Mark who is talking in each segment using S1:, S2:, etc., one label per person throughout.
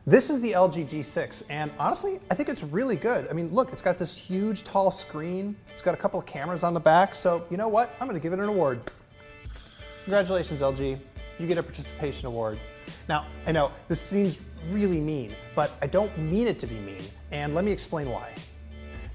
S1: This is the LG G6, and honestly, I think it's really good. I mean, look, it's got this huge, tall screen. It's got a couple of cameras on the back, so you know what? I'm gonna give it an award. Congratulations, LG. You get a participation award. Now, I know this seems really mean, but I don't mean it to be mean, and let me explain why.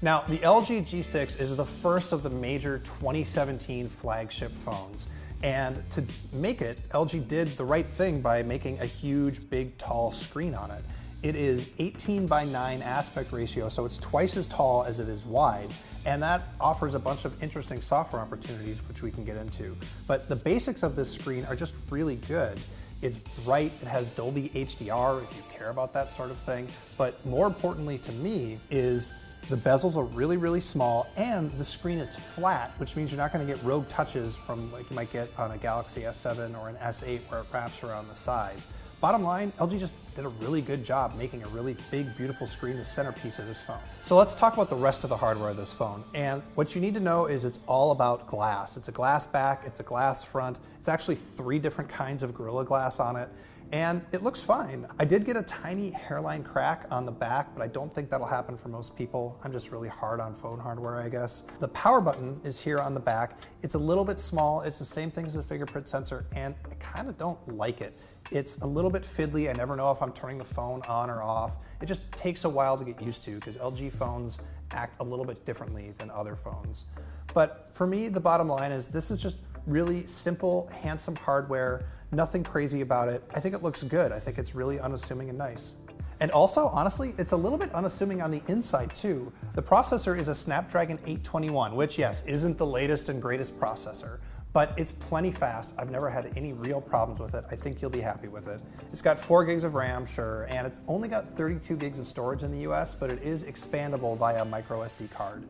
S1: Now, the LG G6 is the first of the major 2017 flagship phones. And to make it, LG did the right thing by making a huge, big, tall screen on it. It is 18:9 aspect ratio, so it's twice as tall as it is wide. And that offers a bunch of interesting software opportunities, which we can get into. But the basics of this screen are just really good. It's bright, it has Dolby HDR if you care about that sort of thing. But more importantly to me is the bezels are really, really small, and the screen is flat, which means you're not gonna get rogue touches from like you might get on a Galaxy S7 or an S8 where it wraps around the side. Bottom line, LG just did a really good job making a really big, beautiful screen the centerpiece of this phone. So let's talk about the rest of the hardware of this phone. And what you need to know is it's all about glass. It's a glass back, it's a glass front. It's actually 3 different kinds of Gorilla Glass on it. And it looks fine. I did get a tiny hairline crack on the back, but I don't think that'll happen for most people. I'm just really hard on phone hardware, I guess. The power button is here on the back. It's a little bit small. It's the same thing as the fingerprint sensor, and I kind of don't like it. It's a little bit fiddly. I never know if I'm turning the phone on or off. It just takes a while to get used to because LG phones act a little bit differently than other phones. But for me, the bottom line is this is just really simple, handsome hardware, nothing crazy about it. I think it looks good. I think it's really unassuming and nice. And also, honestly, it's a little bit unassuming on the inside too. The processor is a Snapdragon 821, which yes, isn't the latest and greatest processor, but it's plenty fast. I've never had any real problems with it. I think you'll be happy with it. It's got 4 gigs of RAM, sure, and it's only got 32 gigs of storage in the US, but it is expandable via micro SD card.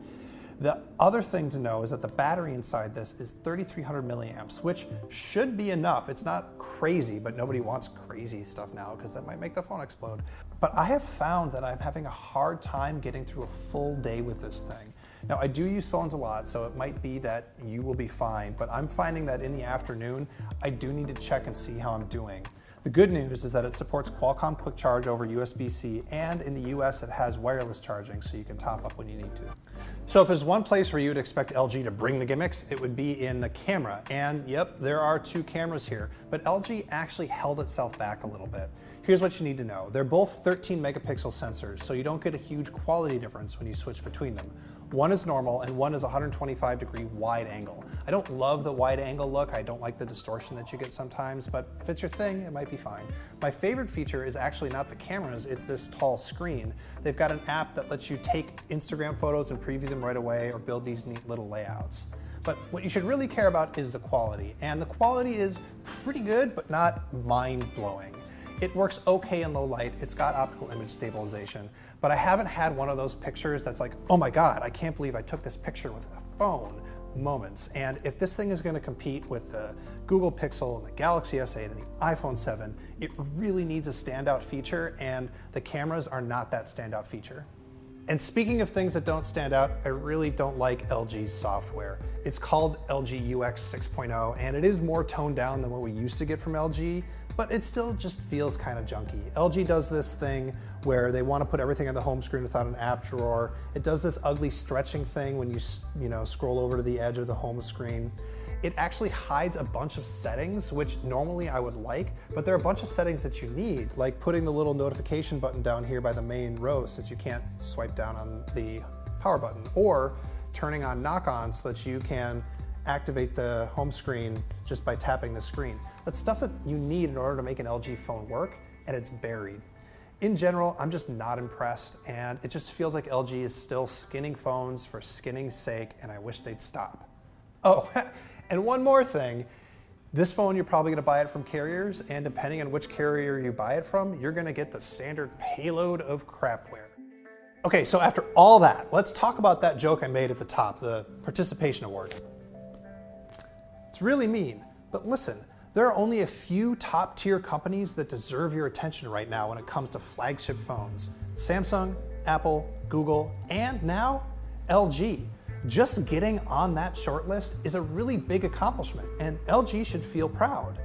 S1: The other thing to know is that the battery inside this is 3,300 milliamps, which should be enough. It's not crazy, but nobody wants crazy stuff now because that might make the phone explode. But I have found that I'm having a hard time getting through a full day with this thing. Now, I do use phones a lot, so it might be that you will be fine, but I'm finding that in the afternoon, I do need to check and see how I'm doing. The good news is that it supports Qualcomm Quick Charge over USB-C, and in the US it has wireless charging, so you can top up when you need to. So if there's one place where you would expect LG to bring the gimmicks, it would be in the camera. And yep, there are 2 cameras here, but LG actually held itself back a little bit. Here's what you need to know. They're both 13 megapixel sensors, so you don't get a huge quality difference when you switch between them. One is normal and one is 125-degree wide angle. I don't love the wide angle look. I don't like the distortion that you get sometimes, but if it's your thing, it might be fine. My favorite feature is actually not the cameras, it's this tall screen. They've got an app that lets you take Instagram photos and preview them right away or build these neat little layouts. But what you should really care about is the quality. And the quality is pretty good, but not mind-blowing. It works okay in low light, it's got optical image stabilization, but I haven't had one of those pictures that's like, oh my God, I can't believe I took this picture with a phone moments. And if this thing is gonna compete with the Google Pixel and the Galaxy S8 and the iPhone 7, it really needs a standout feature, and the cameras are not that standout feature. And speaking of things that don't stand out, I really don't like LG's software. It's called LG UX 6.0, and it is more toned down than what we used to get from LG, but it still just feels kind of junky. LG does this thing where they want to put everything on the home screen without an app drawer. It does this ugly stretching thing when you scroll over to the edge of the home screen. It actually hides a bunch of settings, which normally I would like, but there are a bunch of settings that you need, like putting the little notification button down here by the main row since you can't swipe down on the power button, or turning on knock-on so that you can activate the home screen just by tapping the screen. That's stuff that you need in order to make an LG phone work, and it's buried. In general, I'm just not impressed, and it just feels like LG is still skinning phones for skinning's sake, and I wish they'd stop. Oh, and one more thing, this phone, you're probably gonna buy it from carriers, and depending on which carrier you buy it from, you're gonna get the standard payload of crapware. Okay, so after all that, let's talk about that joke I made at the top, the participation award. It's really mean, but listen, there are only a few top-tier companies that deserve your attention right now when it comes to flagship phones. Samsung, Apple, Google, and now LG. Just getting on that short list is a really big accomplishment, and LG should feel proud.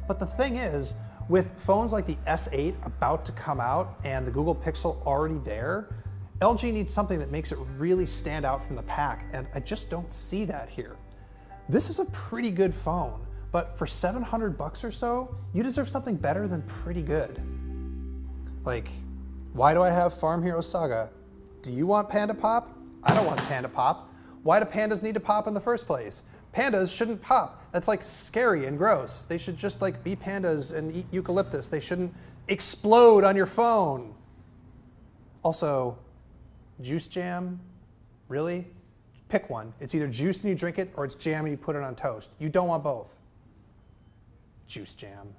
S1: But the thing is, With phones like the S8 about to come out and the Google Pixel already there, LG needs something that makes it really stand out from the pack, and I just don't see that here. This is a pretty good phone, but for $700 or so, you deserve something better than pretty good. Like, why do I have Farm Hero Saga? Do you want Panda Pop? I don't want Panda Pop. Why do pandas need to pop in the first place? Pandas shouldn't pop. That's like scary and gross. They should just like be pandas and eat eucalyptus. They shouldn't explode on your phone. Also, juice jam? Really? Pick one. It's either juice and you drink it or it's jam and you put it on toast. You don't want both. Juice jam.